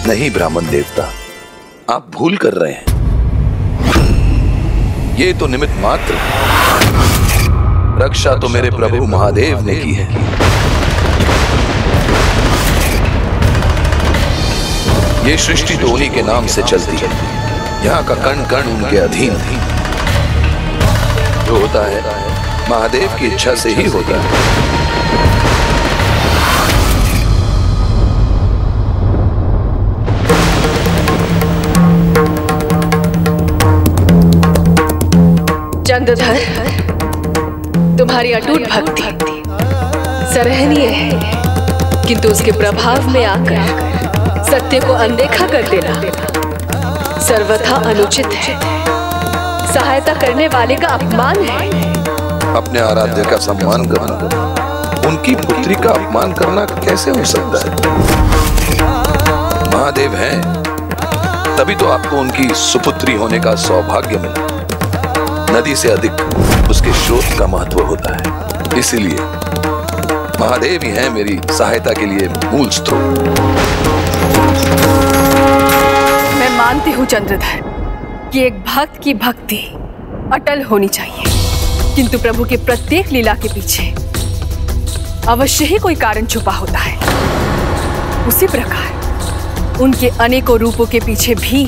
नहीं ब्राह्मण देवता, आप भूल कर रहे हैं। ये तो निमित्त मात्र है। रक्षा तो मेरे प्रभु महादेव ने की है। ये सृष्टि तो उन्हीं के नाम से चलती है। यहाँ का कण कण उनके अधीन है। जो होता है महादेव की इच्छा से ही होता है। चंद्रधर, तुम्हारी अटूट भक्ति सराहनीय है, किंतु उसके प्रभाव में आकर सत्य को अनदेखा कर देना सर्वथा अनुचित है, सहायता करने वाले का अपमान है। अपने आराध्य का सम्मान करना, उनकी पुत्री का अपमान करना कैसे हो सकता है? महादेव हैं, तभी तो आपको उनकी सुपुत्री होने का सौभाग्य मिला। नदी से अधिक उसके स्रोत का महत्व होता है, इसीलिए महादेव ही हैं मेरी सहायता के लिए मूल स्रोत। मैं मानती हूँ चंद्रधर कि एक भक्त की भक्ति अटल होनी चाहिए, किंतु प्रभु के प्रत्येक लीला के पीछे अवश्य ही कोई कारण छुपा होता है। उसी प्रकार उनके अनेकों रूपों के पीछे भी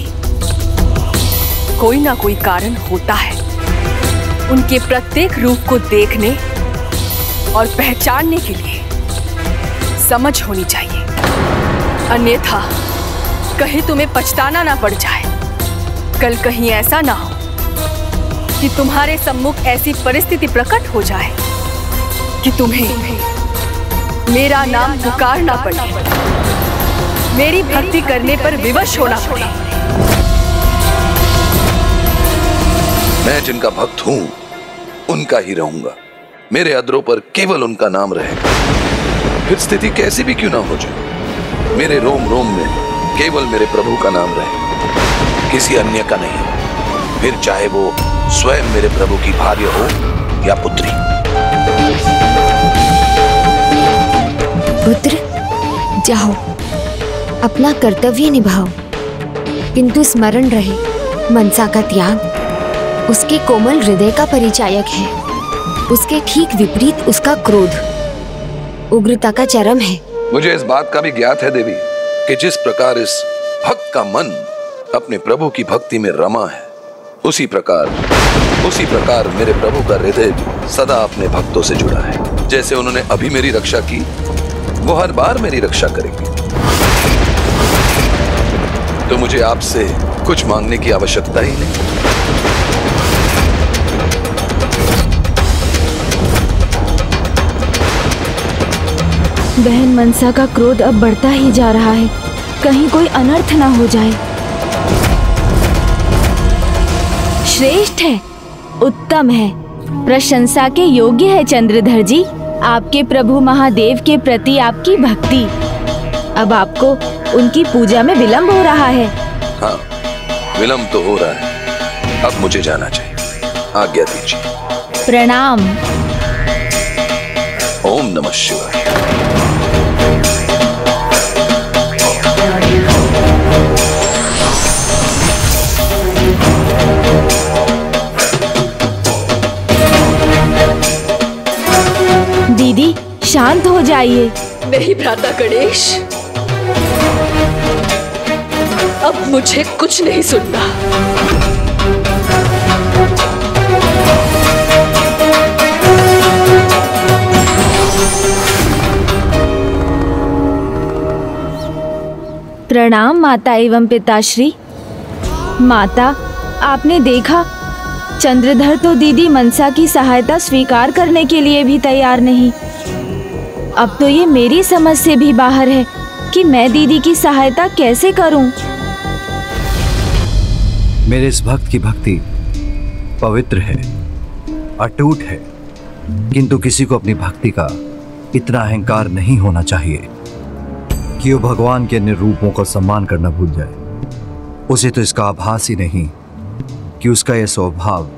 कोई ना कोई कारण होता है। उनके प्रत्येक रूप को देखने और पहचानने के लिए समझ होनी चाहिए, अन्यथा कहीं तुम्हें पछताना ना पड़ जाए। कल कहीं ऐसा ना हो कि तुम्हारे सम्मुख ऐसी परिस्थिति प्रकट हो जाए कि तुम्हें मेरा नाम पुकारना पड़े, मेरी भक्ति करने पर विवश होना पड़े। मैं जिनका भक्त हूं उनका ही रहूंगा। मेरे अधरों पर केवल उनका नाम रहेगा। फिर स्थिति कैसी भी क्यों ना हो जाए, मेरे रोम रोम में केवल मेरे प्रभु का नाम रहे, किसी अन्य का नहीं। फिर चाहे वो स्वयं मेरे प्रभु की भार्य हो या पुत्री। पुत्र, जाओ अपना कर्तव्य निभाओ, किंतु स्मरण रहे मनसा का त्याग उसके कोमल हृदय का परिचायक है, उसके ठीक विपरीत उसका क्रोध उग्रता का चरम है। मुझे इस बात का भी ज्ञात है देवी कि जिस प्रकार इस भक्त का मन अपने प्रभु की भक्ति में रमा है, उसी प्रकार मेरे प्रभु का हृदय सदा अपने भक्तों से जुड़ा है। जैसे उन्होंने अभी मेरी रक्षा की, वो हर बार मेरी रक्षा करेंगे। तो मुझे आपसे कुछ मांगने की आवश्यकता ही नहीं। बहन मनसा का क्रोध अब बढ़ता ही जा रहा है, कहीं कोई अनर्थ ना हो जाए। श्रेष्ठ है, उत्तम है, प्रशंसा के योग्य है चंद्रधर जी आपके प्रभु महादेव के प्रति आपकी भक्ति। अब आपको उनकी पूजा में विलंब हो रहा है। हाँ, विलंब तो हो रहा है। अब मुझे जाना चाहिए, आज्ञा दीजिए। प्रणाम। ओम नमः शिवाय। दीदी शांत हो जाइए। नहीं भ्राता गणेश, अब मुझे कुछ नहीं सुनना। प्रणाम माता एवं पिताश्री। माता, आपने देखा चंद्रधर तो दीदी मनसा की सहायता स्वीकार करने के लिए भी तैयार नहीं। अब तो ये मेरी समझ से भी बाहर है कि मैं दीदी की सहायता कैसे करूं। मेरे इस भक्त की भक्ति पवित्र है, अटूट है, किंतु किसी को अपनी भक्ति का इतना अहंकार नहीं होना चाहिए कि वो भगवान के अन्य रूपों का सम्मान करना भूल जाए। उसे तो इसका आभास ही नहीं कि उसका यह स्वभाव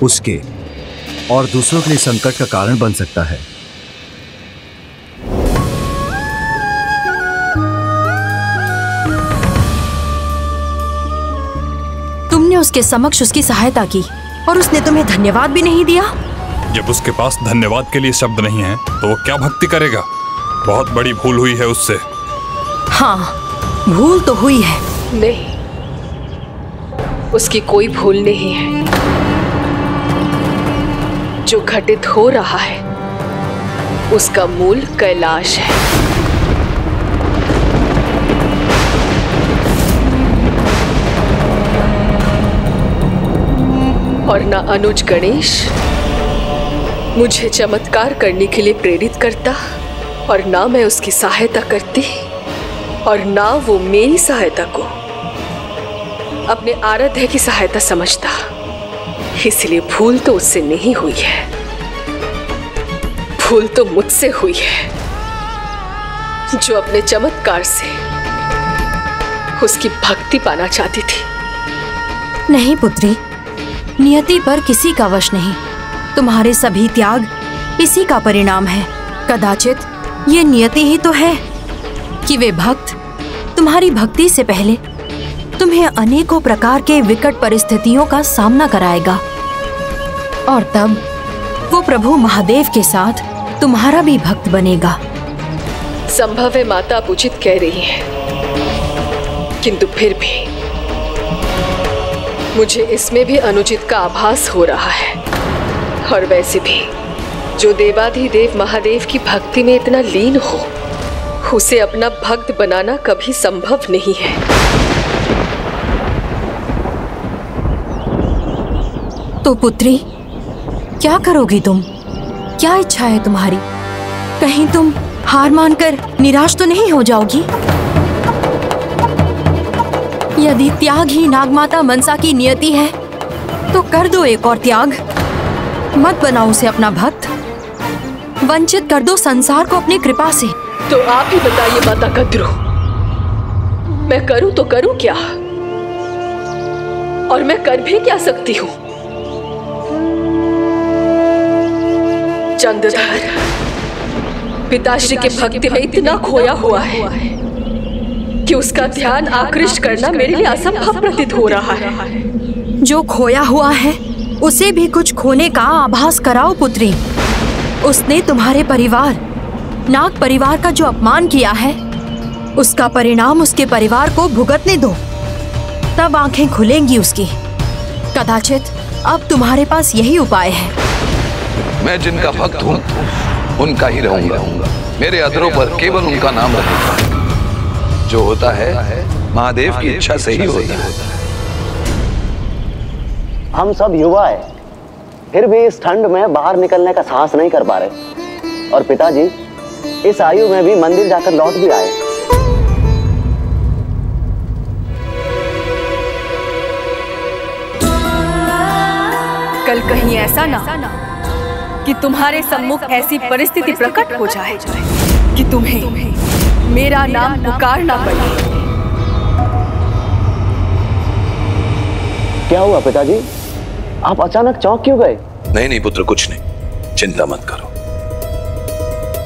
उसके और दूसरों के लिए संकट का कारण बन सकता है। तुमने उसके समक्ष उसकी सहायता की और उसने तुम्हें धन्यवाद भी नहीं दिया। जब उसके पास धन्यवाद के लिए शब्द नहीं है तो वो क्या भक्ति करेगा? बहुत बड़ी भूल हुई है उससे। हाँ, भूल तो हुई है। नहीं, उसकी कोई भूल नहीं है। जो घटित हो रहा है उसका मूल कैलाश है। और ना अनुज गणेश मुझे चमत्कार करने के लिए प्रेरित करता और ना मैं उसकी सहायता करती और ना वो मेरी सहायता को अपने आराध्य की सहायता समझता। इसलिए भूल तो उससे नहीं हुई है, भूल तो मुझसे हुई है, जो अपने चमत्कार से उसकी भक्ति पाना चाहती थी। नहीं पुत्री, नियति पर किसी का वश नहीं। तुम्हारे सभी त्याग इसी का परिणाम है। कदाचित ये नियति ही तो है कि वे भक्त तुम्हारी भक्ति से पहले तुम्हें अनेकों प्रकार के विकट परिस्थितियों का सामना कराएगा और तब वो प्रभु महादेव के साथ तुम्हारा भी भक्त बनेगा। संभव है माता आप उचित कह रही हैं, किंतु फिर भी मुझे इसमें भी अनुचित का आभास हो रहा है। और वैसे भी जो देवाधिदेव महादेव की भक्ति में इतना लीन हो, उसे अपना भक्त बनाना कभी संभव नहीं है। तो पुत्री, क्या करोगी तुम? क्या इच्छा है तुम्हारी? कहीं तुम हार मानकर निराश तो नहीं हो जाओगी? यदि त्याग ही नागमाता मनसा की नियति है तो कर दो एक और त्याग। मत बनाओ उसे अपना भक्त, वंचित कर दो संसार को अपनी कृपा से। तो आप ही बताइए माता कद्रू, मैं करूं तो करूं क्या? और मैं कर भी क्या सकती हूं? चंद्रधर पिताश्री के भक्ति में इतना खोया हुआ है कि उसका ध्यान आकृष्ट करना मेरे लिए असंभव प्रतीत हो रहा है। जो खोया हुआ है उसे भी कुछ खोने का आभास कराओ पुत्री। उसने तुम्हारे परिवार नाग परिवार का जो अपमान किया है उसका परिणाम उसके परिवार को भुगतने दो, तब आंखें खुलेंगी उसकी। कदाचित अब तुम्हारे पास यही उपाय है। मैं जिनका भक्त हूँ उनका ही रहूंगा। मेरे अधरों पर केवल उनका नाम रहेगा। जो होता है महादेव की इच्छा से ही होता है। हम सब युवा है, फिर भी इस ठंड में बाहर निकलने का साहस नहीं कर पा रहे। और पिताजी इस आयु में भी मंदिर जाकर लौट भी आए। कल कहीं ऐसा ना कि तुम्हारे सम्मुख ऐसी परिस्थिति प्रकट हो जाए कि तुम्हें मेरा नाम पुकारना पड़े। क्या हुआ पिताजी, आप अचानक चौंक क्यों गए? नहीं पुत्र, कुछ नहीं, चिंता मत करो।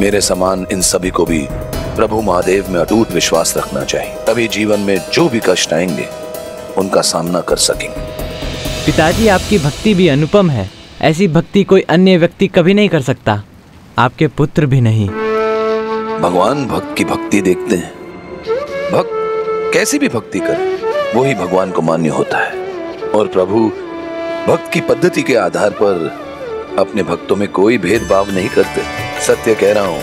मेरे समान इन सभी को भी प्रभु महादेव में अटूट विश्वास रखना चाहिए, तभी जीवन में जो भी कष्ट आएंगे उनका सामना कर सकेंगे। पिताजी, आपकी भक्ति भी अनुपम है। ऐसी भक्ति कोई अन्य व्यक्ति कभी नहीं कर सकता, आपके पुत्र भी नहीं। भगवान भक्त की भक्ति देखते हैं। भक्त कैसी भी भक्ति करे वो ही भगवान को मान्य होता है। और प्रभु भक्त की पद्धति के आधार पर अपने भक्तों में कोई भेदभाव नहीं करते। सत्य कह रहा हूं,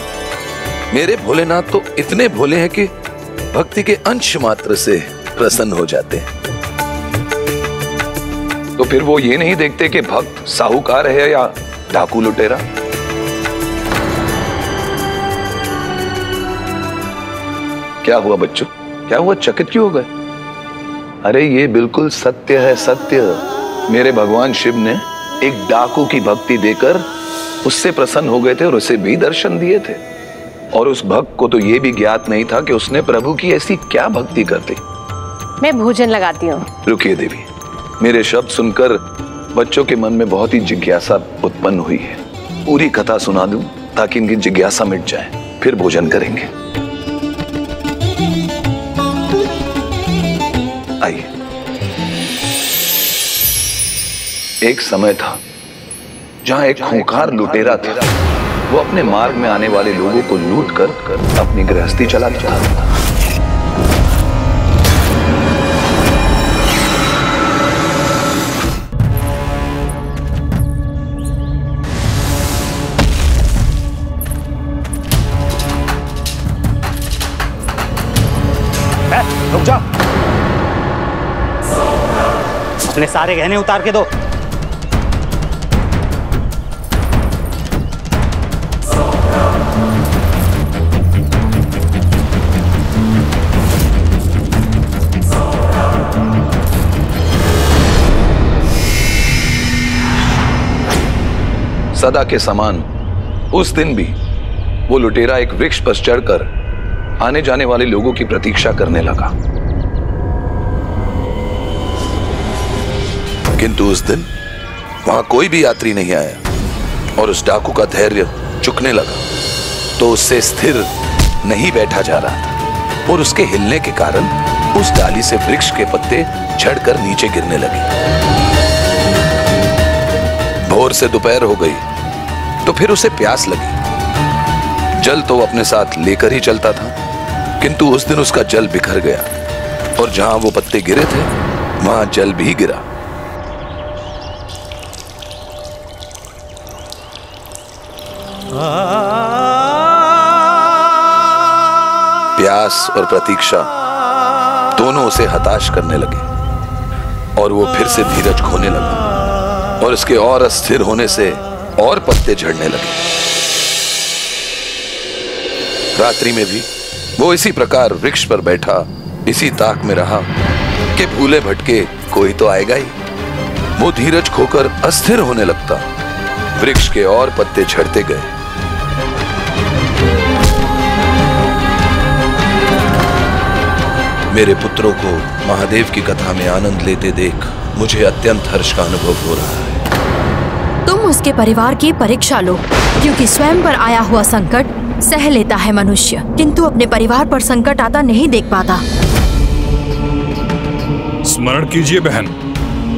मेरे भोलेनाथ तो इतने भोले हैं कि भक्ति के अंश मात्र से प्रसन्न हो जाते हैं। तो फिर वो ये नहीं देखते कि भक्त साहूकार है या डाकू लुटेरा। क्या हुआ बच्चों, क्या हुआ, चकित क्यों हो गए? अरे ये बिल्कुल सत्य है, सत्य। मेरे भगवान शिव ने एक डाकू की भक्ति देकर उससे प्रसन्न हो गए थे और उसे भी दर्शन दिए थे। और उस भक्त को तो ये भी ज्ञात नहीं था कि उसने प्रभु की ऐसी क्या भक्ति कर दी। मैं भोजन लगाती हूँ। रुकिए देवी, मेरे शब्द सुनकर बच्चों के मन में बहुत ही जिज्ञासा उत्पन्न हुई है। पूरी कथा सुना दूं ताकि इनकी जिज्ञासा मिट जाए, फिर भोजन करेंगे। आइए। एक समय था जहां एक खूंखार लुटेरा था। वो अपने मार्ग में आने वाले लोगों को लूट कर अपनी गृहस्थी चला चाहता था। रुक जा, अपने सारे गहने उतार के दो। सदा के समान उस दिन भी वो लुटेरा एक वृक्ष पर चढ़कर आने जाने वाले लोगों की प्रतीक्षा करने लगा। किंतु उस दिन वहां कोई भी यात्री नहीं आया और उस डाकू का धैर्य चुकने लगा। तो उससे स्थिर नहीं बैठा जा रहा था और उसके हिलने के कारण उस डाली से वृक्ष के पत्ते झड़कर नीचे गिरने लगे। भोर से दोपहर हो गई तो फिर उसे प्यास लगी। जल तो अपने साथ लेकर ही चलता था, किंतु उस दिन उसका जल बिखर गया और जहां वो पत्ते गिरे थे वहां जल भी गिरा। प्यास और प्रतीक्षा दोनों उसे हताश करने लगे और वो फिर से धीरज खोने लगा और इसके और अस्थिर होने से और पत्ते झड़ने लगे। रात्रि में भी वो इसी प्रकार वृक्ष पर बैठा इसी ताक में रहा कि भूले भटके कोई तो आएगा ही। वो धीरज खोकर अस्थिर होने लगता। वृक्ष के और पत्ते झड़ते गए। मेरे पुत्रों को महादेव की कथा में आनंद लेते देख मुझे अत्यंत हर्ष का अनुभव हो रहा है। तुम उसके परिवार की परीक्षा लो, क्योंकि स्वयं पर आया हुआ संकट सह लेता है मनुष्य, किंतु अपने परिवार पर संकट आता नहीं देख पाता। स्मरण कीजिए बहन,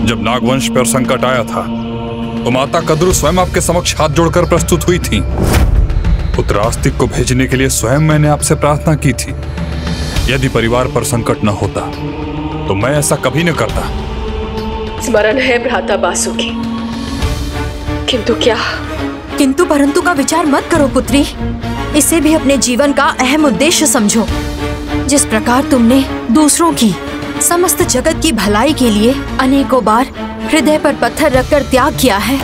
जब नागवंश पर संकट आया था तो माता कद्रू स्वयं आपके समक्ष हाथ जोड़कर प्रस्तुत हुई थीं। पुत्र आस्तिक को भेजने के लिए स्वयं मैंने आपसे प्रार्थना की थी। यदि परिवार पर संकट न होता तो मैं ऐसा कभी न करता। स्मरण है भ्राता बासुकी, किंतु क्या? किंतु परंतु का विचार मत करो पुत्री, इसे भी अपने जीवन का अहम उद्देश्य समझो। जिस प्रकार तुमने दूसरों की, समस्त जगत की भलाई के लिए अनेकों बार हृदय पर पत्थर रखकर त्याग किया है,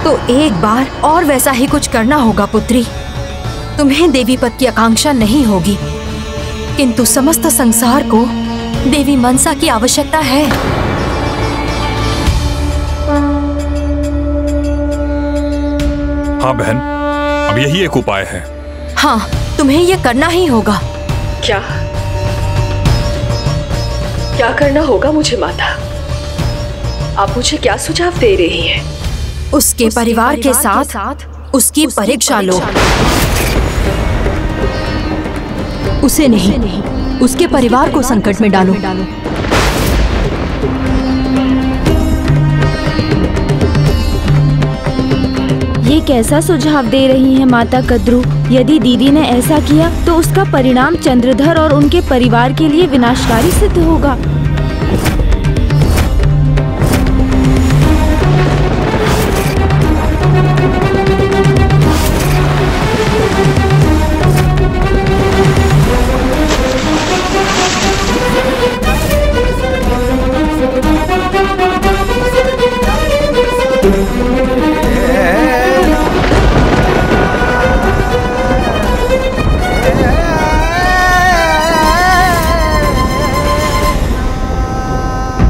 तो एक बार और वैसा ही कुछ करना होगा पुत्री। तुम्हें देवी पद की आकांक्षा नहीं होगी, किंतु समस्त संसार को देवी मनसा की आवश्यकता है। हाँ बहन, अब यही एक उपाय है। हाँ, तुम्हें यह करना ही होगा। क्या? क्या करना होगा मुझे माता? आप मुझे क्या सुझाव दे रही हैं? उसके परिवार के साथ उसकी परीक्षा लो। उसे नहीं, उसके परिवार को संकट में डालो। ये कैसा सुझाव दे रही हैं माता कद्रू? यदि दीदी ने ऐसा किया तो उसका परिणाम चंद्रधर और उनके परिवार के लिए विनाशकारी सिद्ध होगा।